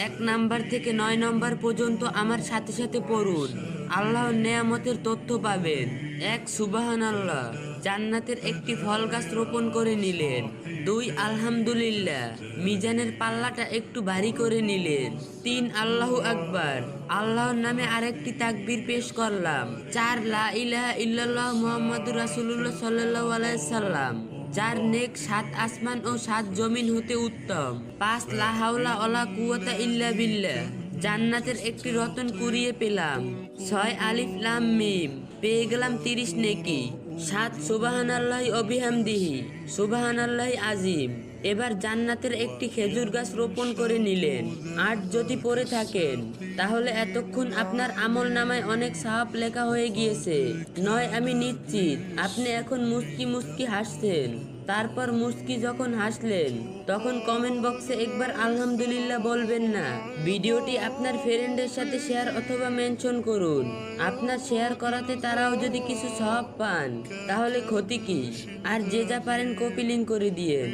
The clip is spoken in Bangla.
1 নাম্বার থেকে 9 নম্বর পর্যন্ত আমার সাথে সাথে পড়ুন। আল্লাহর নেয়ামতের তথ্য পাবেন। 1 সুবহানাল্লাহ, জান্নাতের একটি ফল গাছ রোপণ করে নিলেন। 2 আলহামদুলিল্লাহ, মিজানের পাল্লাটা একটু ভারী করে নিলেন। 3 আল্লাহু আকবার, আল্লাহর নামে আরেকটি তাকবীর পেশ করলাম। 4 লা ইলাহা ইল্লাল্লাহ মুহাম্মাদুর রাসূলুল্লাহ সাল্লাল্লাহু আলাইহি সাল্লাম, যার নেক 7 আসমান ও 7 জমিন হতে উত্তম। 5 লা হাওলা ওয়ালা কুওয়াতা ইল্লা বিল্লাহ, জান্নাতের একটি রতন কুড়িয়ে পেলাম। 6 আলিফ লাম মিম, পেয়ে গেলাম 30 নেকি। 7 সুবহানাল্লাহি ওয়া বিহামদিহি, সুবহানাল্লাহি আজিম। এবার জান্নাতের একটি খেজুর গাছ রোপণ করে নিলেন। 8 যদি পড়ে থাকেন তাহলে এতক্ষণ আপনার আমল নামায় অনেক সওয়াব লেখা হয়ে গিয়েছে। 9 আমি নিশ্চিত আপনি এখন মুস্কি মুস্কি হাসছেন। তারপর মুস্কি যখন হাসলেন তখন কমেন্ট বক্সে একবার আলহামদুলিল্লাহ বলবেন না। ভিডিওটি আপনার ফ্রেন্ডের সাথে শেয়ার অথবা মেনশন করুন। আপনার শেয়ার করাতে তারাও যদি কিছু সওয়াব পান তাহলে ক্ষতি কি? আর যে যা পারেন কপি লিংক করে দিয়েন।